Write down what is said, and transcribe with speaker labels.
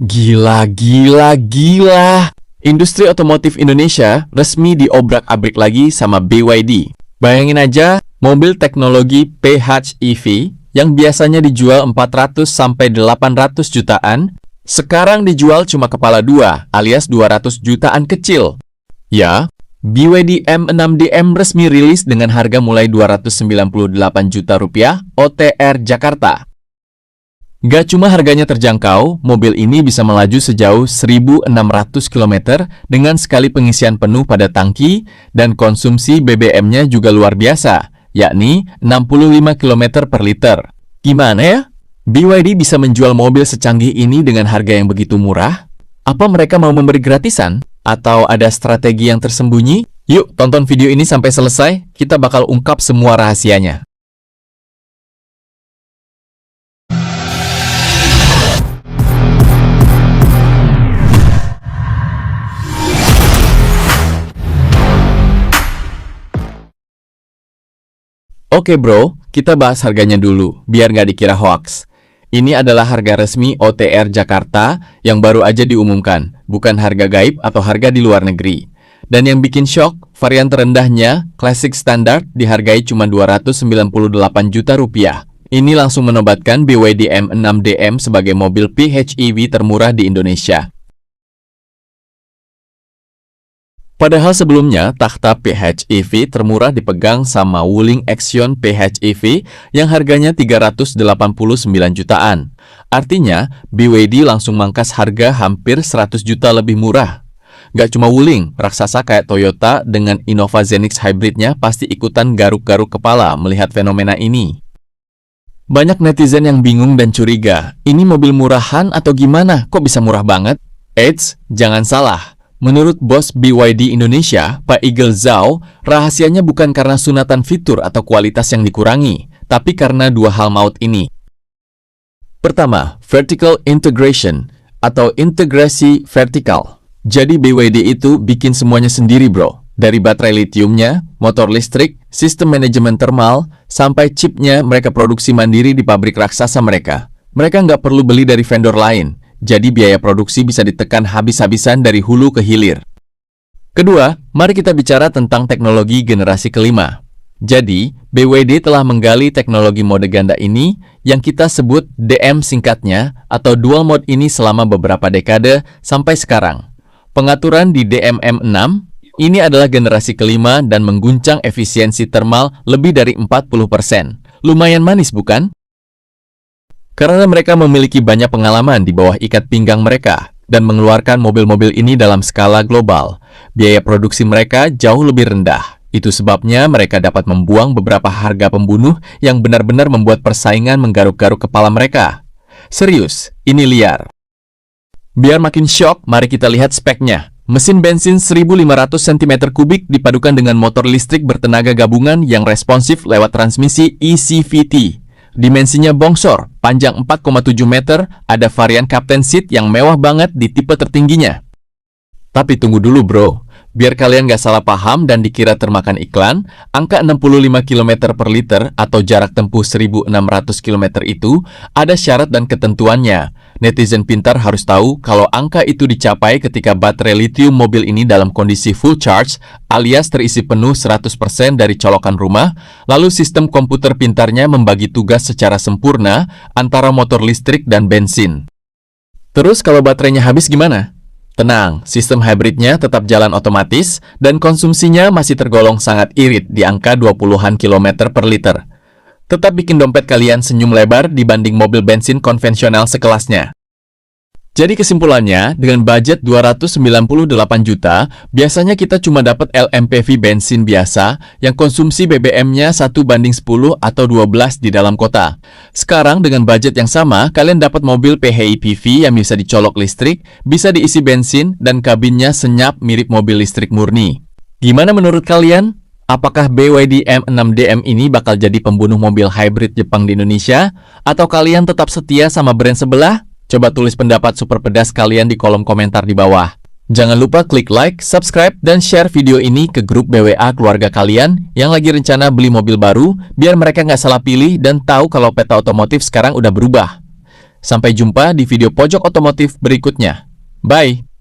Speaker 1: Gila, gila, gila. Industri otomotif Indonesia resmi diobrak-abrik lagi sama BYD. Bayangin aja, mobil teknologi PHEV yang biasanya dijual 400-800 jutaan, sekarang dijual cuma kepala dua alias 200 jutaan kecil. Ya, BYD M6DM resmi rilis dengan harga mulai 298 juta rupiah OTR Jakarta. Gak cuma harganya terjangkau, mobil ini bisa melaju sejauh 1.600 km dengan sekali pengisian penuh pada tangki, dan konsumsi BBM-nya juga luar biasa, yakni 65 km per liter. Gimana ya? BYD bisa menjual mobil secanggih ini dengan harga yang begitu murah? Apa mereka mau memberi gratisan? Atau ada strategi yang tersembunyi? Yuk, tonton video ini sampai selesai, kita bakal ungkap semua rahasianya. Oke bro, kita bahas harganya dulu, biar nggak dikira hoax. Ini adalah harga resmi OTR Jakarta yang baru aja diumumkan, bukan harga gaib atau harga di luar negeri. Dan yang bikin shock, varian terendahnya, Classic Standard, dihargai cuma 298 juta rupiah. Ini langsung menobatkan BYD M6DM sebagai mobil PHEV termurah di Indonesia. Padahal sebelumnya, takhta PHEV termurah dipegang sama Wuling Action PHEV yang harganya 389 jutaan. Artinya, BYD langsung mangkas harga hampir 100 juta lebih murah. Gak cuma Wuling, raksasa kayak Toyota dengan Innova Zenix hybridnya pasti ikutan garuk-garuk kepala melihat fenomena ini. Banyak netizen yang bingung dan curiga, ini mobil murahan atau gimana? Kok bisa murah banget? Eits, jangan salah. Menurut bos BYD Indonesia, Pak Igel Zhao, rahasianya bukan karena sunatan fitur atau kualitas yang dikurangi, tapi karena dua hal maut ini. Pertama, vertical integration atau integrasi vertikal. Jadi BYD itu bikin semuanya sendiri bro. Dari baterai litiumnya, motor listrik, sistem manajemen thermal, sampai chipnya mereka produksi mandiri di pabrik raksasa mereka. Mereka nggak perlu beli dari vendor lain. Jadi biaya produksi bisa ditekan habis-habisan dari hulu ke hilir. Kedua, mari kita bicara tentang teknologi generasi kelima. Jadi, BYD telah menggali teknologi mode ganda ini yang kita sebut DM singkatnya atau dual mode ini selama beberapa dekade sampai sekarang. Pengaturan di DMM6 ini adalah generasi kelima dan mengguncang efisiensi thermal lebih dari 40%. Lumayan manis bukan? Karena mereka memiliki banyak pengalaman di bawah ikat pinggang mereka dan mengeluarkan mobil-mobil ini dalam skala global, biaya produksi mereka jauh lebih rendah. Itu sebabnya mereka dapat membuang beberapa harga pembunuh yang benar-benar membuat persaingan menggaruk-garuk kepala mereka. Serius, ini liar. Biar makin shock, mari kita lihat speknya. Mesin bensin 1500 cm3 dipadukan dengan motor listrik bertenaga gabungan yang responsif lewat transmisi ECVT. Dimensinya bongsor, panjang 4,7 meter, ada varian Captain Seat yang mewah banget di tipe tertingginya. Tapi tunggu dulu bro, biar kalian gak salah paham dan dikira termakan iklan, angka 65 km per liter atau jarak tempuh 1.600 km itu ada syarat dan ketentuannya. Netizen pintar harus tahu kalau angka itu dicapai ketika baterai litium mobil ini dalam kondisi full charge alias terisi penuh 100% dari colokan rumah, lalu sistem komputer pintarnya membagi tugas secara sempurna antara motor listrik dan bensin. Terus kalau baterainya habis gimana? Tenang, sistem hybridnya tetap jalan otomatis dan konsumsinya masih tergolong sangat irit di angka 20-an km per liter. Tetap bikin dompet kalian senyum lebar dibanding mobil bensin konvensional sekelasnya. Jadi kesimpulannya, dengan budget 298 juta, biasanya kita cuma dapat LMPV bensin biasa yang konsumsi BBM-nya 1:10 atau 12 di dalam kota. Sekarang dengan budget yang sama, kalian dapat mobil PHEV yang bisa dicolok listrik, bisa diisi bensin, dan kabinnya senyap mirip mobil listrik murni. Gimana menurut kalian? Apakah BYD M6DM ini bakal jadi pembunuh mobil hybrid Jepang di Indonesia? Atau kalian tetap setia sama brand sebelah? Coba tulis pendapat super pedas kalian di kolom komentar di bawah. Jangan lupa klik like, subscribe, dan share video ini ke grup BWA keluarga kalian yang lagi rencana beli mobil baru, biar mereka nggak salah pilih dan tahu kalau peta otomotif sekarang udah berubah. Sampai jumpa di video pojok otomotif berikutnya. Bye!